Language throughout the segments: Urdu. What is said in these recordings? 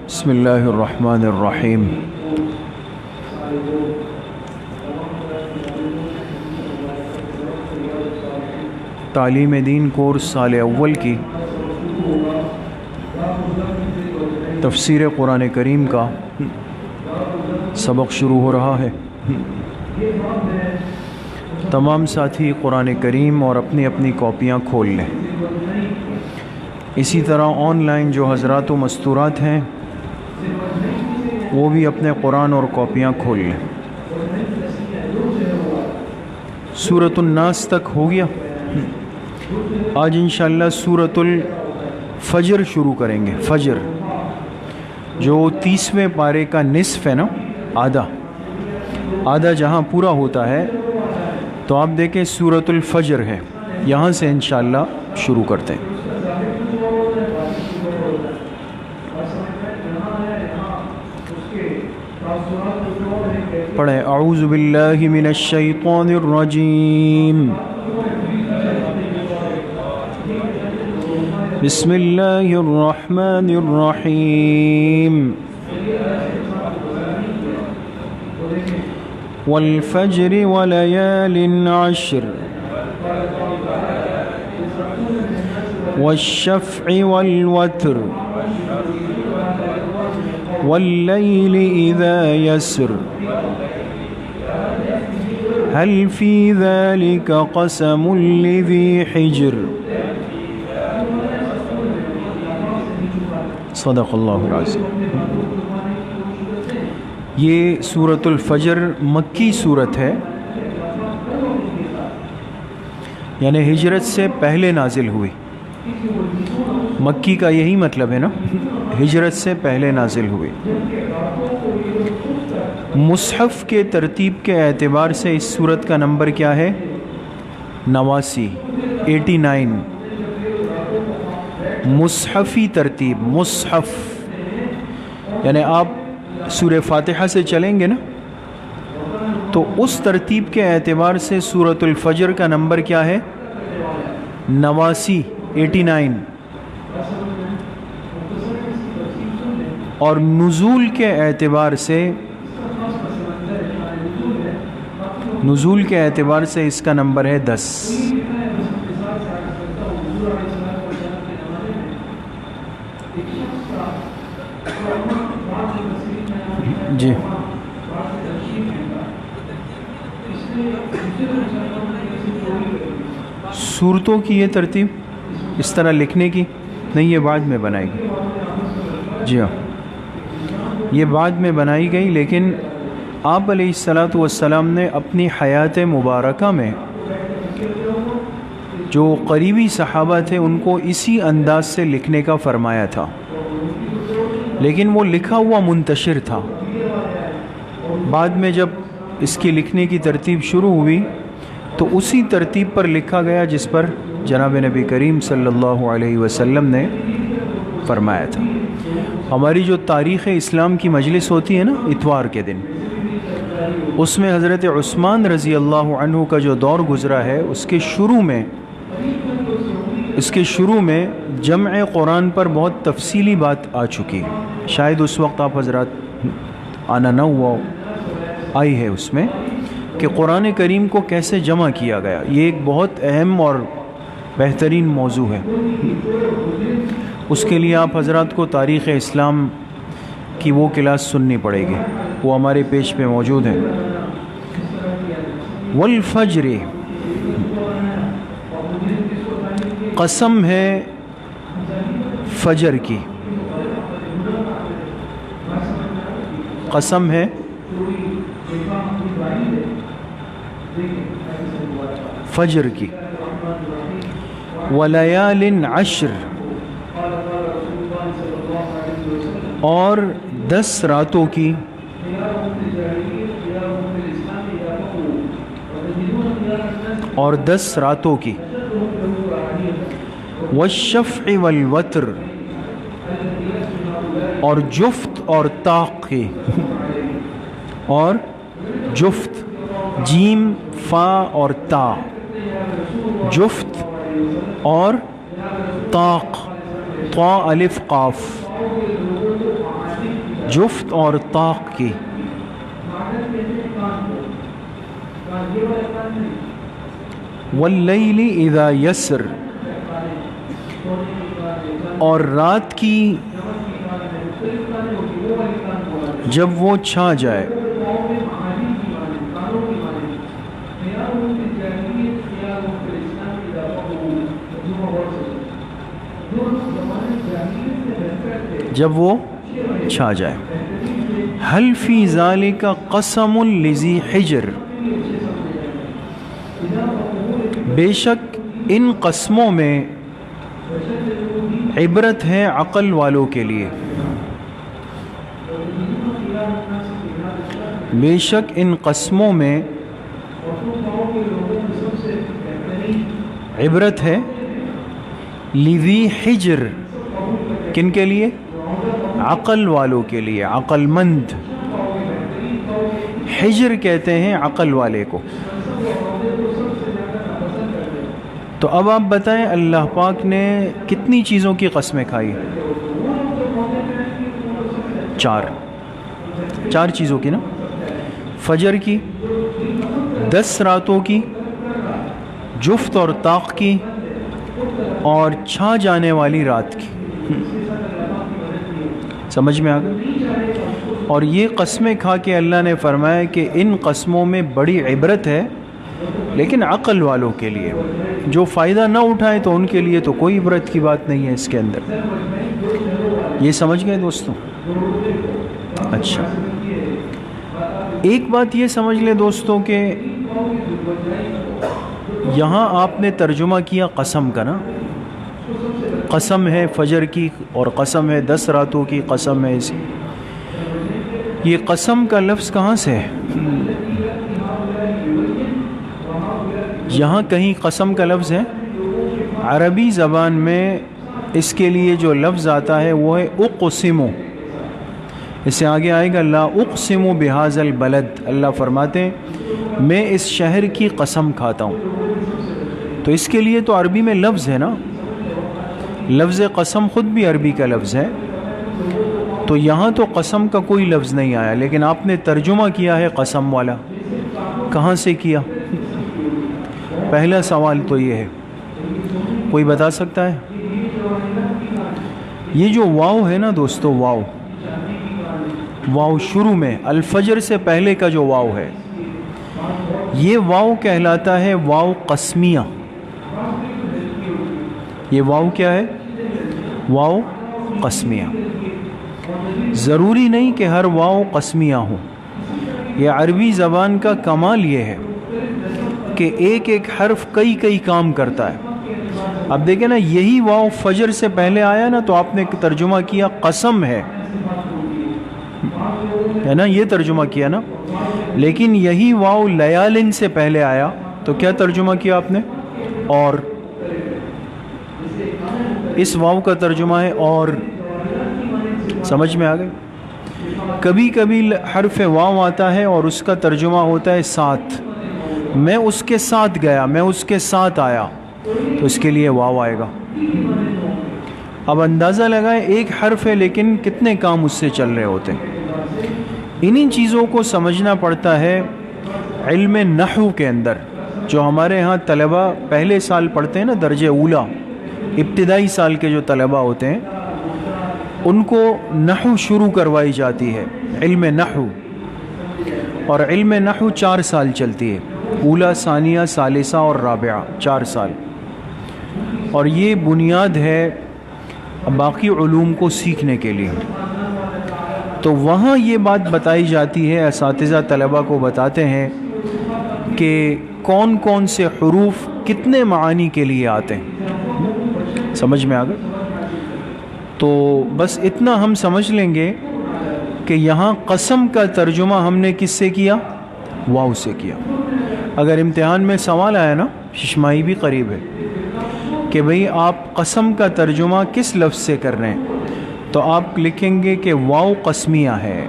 بسم اللہ الرحمن الرحیم. تعلیم دین کورس سال اول کی تفسیر قرآن کریم کا سبق شروع ہو رہا ہے. تمام ساتھی قرآن کریم اور اپنی اپنی کاپیاں کھول لیں. اسی طرح آن لائن جو حضرات و مستورات ہیں وہ بھی اپنے قرآن اور کاپیاں کھول لیں. سورۃ الناس تک ہو گیا. آج انشاءاللہ سورۃ الفجر شروع کریں گے. فجر جو 30ویں پارے کا نصف ہے نا، آدھا جہاں پورا ہوتا ہے تو آپ دیکھیں سورۃ الفجر ہے. یہاں سے انشاءاللہ شروع کرتے ہیں. پڑھیں اعوذ باللہ من الشیطان الرجیم. بسم اللہ الرحمن الرحیم. والفجر وليال عشر والشفع والوتر والليل إذا يسر هل في ذلك قسم لذي حجر. صدق اللہ العظیم. یہ سورۃ الفجر مکی صورت ہے، یعنی ہجرت سے پہلے نازل ہوئی. مکی کا یہی مطلب ہے نا، ہجرت سے پہلے نازل ہوئی. مصحف کے ترتیب کے اعتبار سے اس سورت کا نمبر کیا ہے؟ 89، 89. مصحفی ترتیب، مصحف یعنی آپ سورہ فاتحہ سے چلیں گے نا تو اس ترتیب کے اعتبار سے سورۃ الفجر کا نمبر کیا ہے؟ 89، 89. اور نزول کے اعتبار سے اس کا نمبر ہے 10. جی صورتوں کی یہ ترتیب اس طرح لکھنے کی نہیں، یہ بعد میں بنائی گئی. جی ہاں، یہ بعد میں بنائی گئی، لیکن آپ علیہ الصلاۃ والسلام نے اپنی حیات مبارکہ میں جو قریبی صحابہ تھے ان کو اسی انداز سے لکھنے کا فرمایا تھا، لیکن وہ لکھا ہوا منتشر تھا. بعد میں جب اس کی لکھنے کی ترتیب شروع ہوئی تو اسی ترتیب پر لکھا گیا جس پر جناب نبی کریم صلی اللہ علیہ وسلم نے فرمایا تھا. ہماری جو تاریخ اسلام کی مجلس ہوتی ہے نا اتوار کے دن، اس میں حضرت عثمان رضی اللہ عنہ کا جو دور گزرا ہے اس کے شروع میں جمع قرآن پر بہت تفصیلی بات آ چکی ہے. شاید اس وقت آپ حضرات آنا نہ ہوا، آئی ہے اس میں کہ قرآن کریم کو کیسے جمع کیا گیا. یہ ایک بہت اہم اور بہترین موضوع ہے. اس کے لیے آپ حضرات کو تاریخ اسلام کی وہ کلاس سننی پڑے گی، وہ ہمارے پیج پہ موجود ہیں. والفجر، قسم ہے فجر کی، قسم ہے فجر کی. ولیال عشر، اور 10 راتوں کی. والشفع والوتر، اور جفت اور طاق کی. اور جفت، جیم فا اور تا، جفت اور طاق، طا الف قاف، جفت اور طاق کی. واللیل اذا یسر، اور رات کی جب وہ چھا جائے. جب وہ چھا جائے. حل فی ذالک قسم لذی حجر، بے شک ان قسموں میں عبرت ہے عقل والوں کے لیے. بے شک ان قسموں میں عبرت ہے لذی حجر، کن کے لیے؟ عقل والوں کے لیے، عقل مند. حجر کہتے ہیں عقل والے کو. تو اب آپ بتائیں اللہ پاک نے کتنی چیزوں کی قسمیں کھائی؟ چار چیزوں کی نا. فجر کی، 10 راتوں کی، جفت اور طاق کی، اور چھا جانے والی رات کی. سمجھ میں آ گیا؟ اور یہ قسمیں کھا کے اللہ نے فرمایا کہ ان قسموں میں بڑی عبرت ہے، لیکن عقل والوں کے لیے. جو فائدہ نہ اٹھائے تو ان کے لیے تو کوئی عبرت کی بات نہیں ہے اس کے اندر. یہ سمجھ گئے دوستوں؟ اچھا، ایک بات یہ سمجھ لیں دوستوں کہ یہاں آپ نے ترجمہ کیا قسم کا نا. قسم ہے فجر کی، اور قسم ہے 10 راتوں کی، قسم ہے اسی. یہ قسم کا لفظ کہاں سے ہے؟ یہاں کہیں قسم کا لفظ ہے؟ عربی زبان میں اس کے لیے جو لفظ آتا ہے وہ ہے اقسمو. اس سے آگے آئے گا لا اقسم بہذا البلد. اللہ فرماتے ہیں میں اس شہر کی قسم کھاتا ہوں. تو اس کے لیے تو عربی میں لفظ ہے نا. لفظ قسم خود بھی عربی کا لفظ ہے. تو یہاں تو قسم کا کوئی لفظ نہیں آیا، لیکن آپ نے ترجمہ کیا ہے قسم والا. کہاں سے کیا؟ پہلا سوال تو یہ ہے، کوئی بتا سکتا ہے؟ یہ جو واو ہے نا دوستو، واو شروع میں الفجر سے پہلے کا جو واو ہے، یہ واو کہلاتا ہے واو قسمیہ. یہ واو کیا ہے؟ واو قسمیہ. ضروری نہیں کہ ہر واو قسمیہ ہو. یہ عربی زبان کا کمال یہ ہے کہ ایک ایک حرف کئی کام کرتا ہے. اب دیکھیں نا، یہی واو فجر سے پہلے آیا نا تو آپ نے ترجمہ کیا قسم ہے نا، یہ ترجمہ کیا نا. لیکن یہی واو لیالن سے پہلے آیا تو کیا ترجمہ کیا آپ نے؟ اور. اس واو کا ترجمہ ہے اور. سمجھ میں آ گئی؟ کبھی حرف واو آتا ہے اور اس کا ترجمہ ہوتا ہے ساتھ. میں اس کے ساتھ گیا، میں اس کے ساتھ آیا، تو اس کے لیے واو آئے گا. اب اندازہ لگائیں، ایک حرف ہے لیکن کتنے کام اس سے چل رہے ہوتے ہیں. انہی چیزوں کو سمجھنا پڑتا ہے علم نحو کے اندر. جو ہمارے ہاں طلبہ پہلے سال پڑھتے ہیں نا، درجہ اولا، ابتدائی سال کے جو طلبہ ہوتے ہیں ان کو نحو شروع کروائی جاتی ہے، علم نحو. اور علم نحو 4 سال چلتی ہے، اولا، ثانیہ، ثالثہ اور رابعہ، 4 سال. اور یہ بنیاد ہے باقی علوم کو سیکھنے کے لیے. تو وہاں یہ بات بتائی جاتی ہے، اساتذہ طلبہ کو بتاتے ہیں کہ کون کون سے حروف کتنے معانی کے لیے آتے ہیں. سمجھ میں آ گیا؟ تو بس اتنا ہم سمجھ لیں گے کہ یہاں قسم کا ترجمہ ہم نے کس سے کیا؟ واو سے کیا. اگر امتحان میں سوال آیا نا، ششماہی بھی قریب ہے، کہ بھئی آپ قسم کا ترجمہ کس لفظ سے کر رہے ہیں، تو آپ لکھیں گے کہ واو قسمیہ ہے.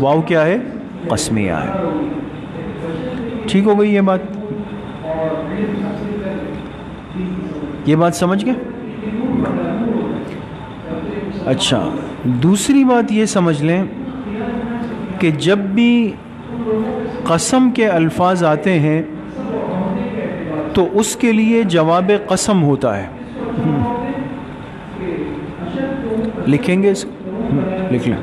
واو کیا ہے؟ قسمیہ ہے. ٹھیک ہو گئی یہ بات؟ یہ بات سمجھ گئے؟ اچھا، دوسری بات یہ سمجھ لیں کہ جب بھی قسم کے الفاظ آتے ہیں تو اس کے لیے جواب قسم ہوتا ہے. لکھیں گے اس کو؟ لکھ لیں.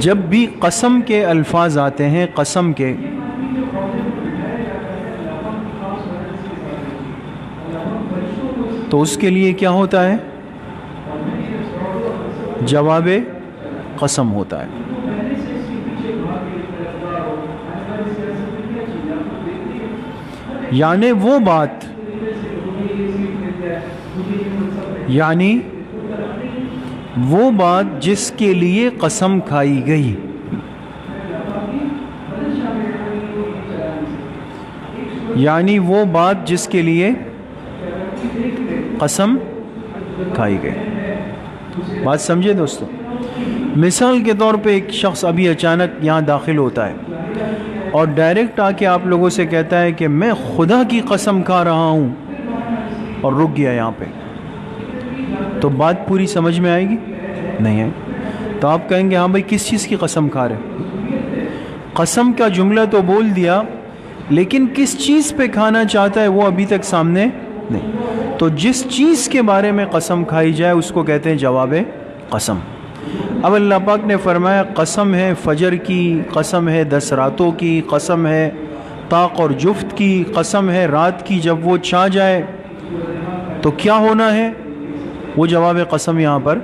جب بھی قسم کے الفاظ آتے ہیں، قسم کے، تو اس کے لیے کیا ہوتا ہے؟ جواب قسم ہوتا ہے. یعنی وہ بات جس کے لیے قسم کھائی گئی. یعنی وہ بات جس کے لیے قسم کھائی گئی. بات سمجھے دوستو؟ مثال کے طور پہ ایک شخص ابھی اچانک یہاں داخل ہوتا ہے اور ڈائریکٹ آ کے آپ لوگوں سے کہتا ہے کہ میں خدا کی قسم کھا رہا ہوں، اور رک گیا یہاں پہ، تو بات پوری سمجھ میں آئے گی؟ نہیں ہے. تو آپ کہیں گے ہاں بھائی کس چیز کی قسم کھا رہے؟ قسم کا جملہ تو بول دیا، لیکن کس چیز پہ کھانا چاہتا ہے وہ ابھی تک سامنے نہیں. تو جس چیز کے بارے میں قسم کھائی جائے اس کو کہتے ہیں جواب قسم. اب اللہ پاک نے فرمایا قسم ہے فجر کی، قسم ہے 10 راتوں کی، قسم ہے طاق اور جفت کی، قسم ہے رات کی جب وہ چھا جائے، تو کیا ہونا ہے؟ وہ جواب قسم یہاں پر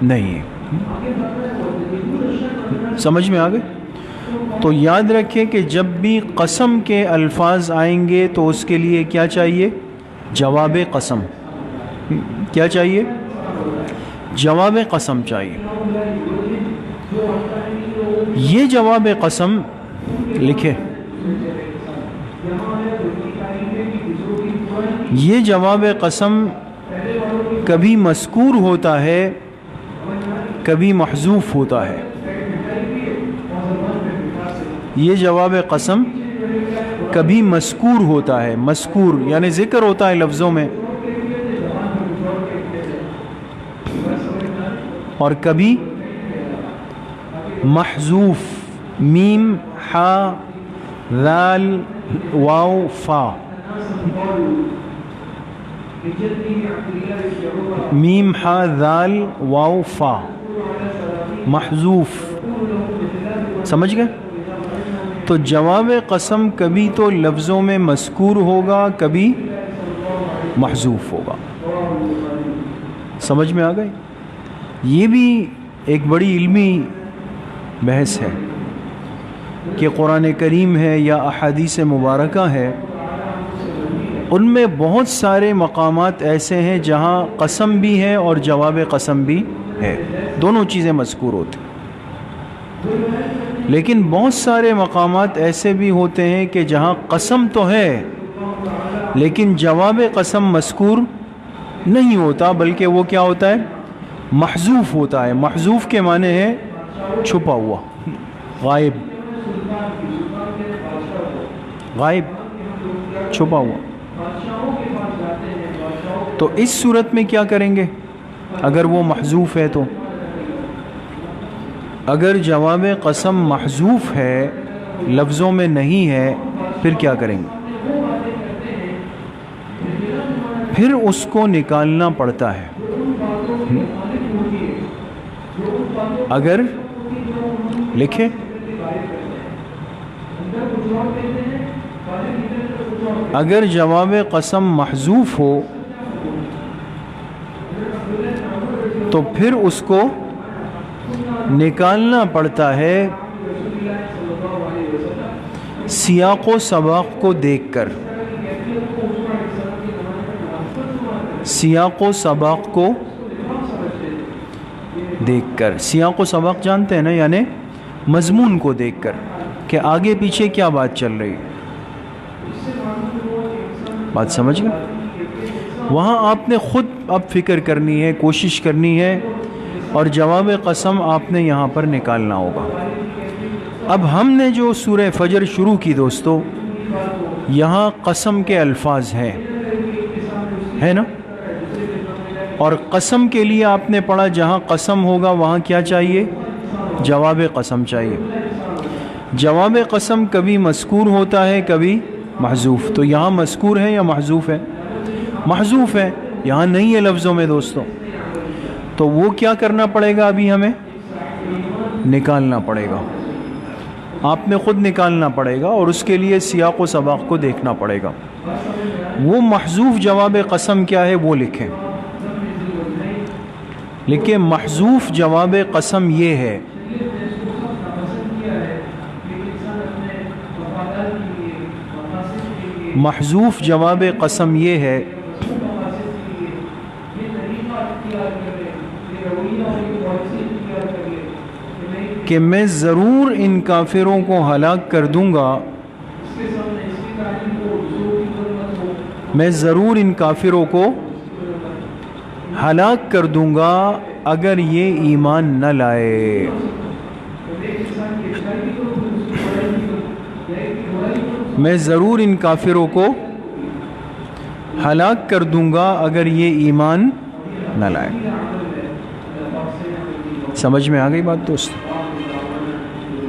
نہیں ہے. سمجھ میں آ گئے؟ تو یاد رکھیں کہ جب بھی قسم کے الفاظ آئیں گے تو اس کے لیے کیا چاہیے؟ جواب قسم. کیا چاہیے؟ جواب قسم چاہیے. یہ جواب قسم لکھے، یہ جواب قسم کبھی مذکور ہوتا ہے، کبھی محذوف ہوتا ہے. یہ جواب قسم کبھی مذکور ہوتا ہے، مذکور یعنی ذکر ہوتا ہے لفظوں میں، اور کبھی محذوف، میم حا ذال واو فا، میم حا ذال واو فا، محذوف. سمجھ گئے؟ تو جواب قسم کبھی تو لفظوں میں مذکور ہوگا، کبھی محذوف ہوگا. سمجھ میں آ گئی؟ یہ بھی ایک بڑی علمی بحث ہے کہ قرآن کریم ہے یا احادیث مبارکہ ہے، ان میں بہت سارے مقامات ایسے ہیں جہاں قسم بھی ہے اور جواب قسم بھی ہے، دونوں چیزیں مذکور ہوتی ہیں. لیکن بہت سارے مقامات ایسے بھی ہوتے ہیں کہ جہاں قسم تو ہے لیکن جواب قسم مذکور نہیں ہوتا، بلکہ وہ کیا ہوتا ہے؟ محذوف ہوتا ہے. محذوف کے معنی ہے چھپا ہوا، غائب، غائب، چھپا ہوا. تو اس صورت میں کیا کریں گے اگر وہ محذوف ہے؟ تو اگر جواب قسم محذوف ہے، لفظوں میں نہیں ہے، پھر کیا کریں گے؟ پھر اس کو نکالنا پڑتا ہے. اگر لکھے اگر جواب قسم محذوف ہو تو پھر اس کو نکالنا پڑتا ہے سیاق و سباق کو دیکھ کر. سیاق و سباق کو دیکھ کر، سیاق و سباق جانتے ہیں نا، یعنی مضمون کو دیکھ کر کہ آگے پیچھے کیا بات چل رہی ہے. بات سمجھ گئے؟ وہاں آپ نے خود اب فکر کرنی ہے، کوشش کرنی ہے، اور جواب قسم آپ نے یہاں پر نکالنا ہوگا. اب ہم نے جو سورہ فجر شروع کی دوستو، یہاں قسم کے الفاظ ہیں، ہے نا؟ اور قسم کے لیے آپ نے پڑھا جہاں قسم ہوگا وہاں کیا چاہیے؟ جواب قسم چاہیے۔ جواب قسم کبھی مذکور ہوتا ہے کبھی محذوف، تو یہاں مذکور ہے یا محذوف ہے؟ محذوف ہے، یہاں نہیں ہے لفظوں میں دوستو، تو وہ کیا کرنا پڑے گا؟ ابھی ہمیں نکالنا پڑے گا، آپ نے خود نکالنا پڑے گا، اور اس کے لیے سیاق و سباق کو دیکھنا پڑے گا۔ وہ محذوف جواب قسم کیا ہے وہ لکھیں، لکھیں محذوف جواب قسم یہ ہے، محذوف جواب قسم یہ ہے کہ میں ضرور ان کافروں کو ہلاک کر دوں گا، میں ضرور ان کافروں کو ہلاک کر دوں گا اگر یہ ایمان نہ لائے۔ میں ضرور ان کافروں کو ہلاک کر دوں گا اگر یہ ایمان نہ لائے۔ سمجھ میں آ گئی بات دوست؟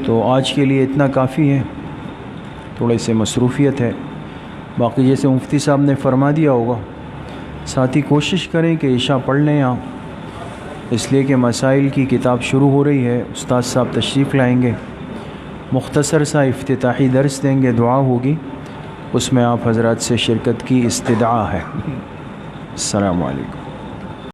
تو آج کے لیے اتنا کافی ہے، تھوڑے سے مصروفیت ہے، باقی جیسے مفتی صاحب نے فرما دیا ہوگا، ساتھی کوشش کریں کہ عشاء پڑھ لیں آپ، اس لیے کہ مسائل کی کتاب شروع ہو رہی ہے، استاد صاحب تشریف لائیں گے، مختصر سا افتتاحی درس دیں گے، دعا ہوگی، اس میں آپ حضرات سے شرکت کی استدعا ہے۔ السلام علیکم۔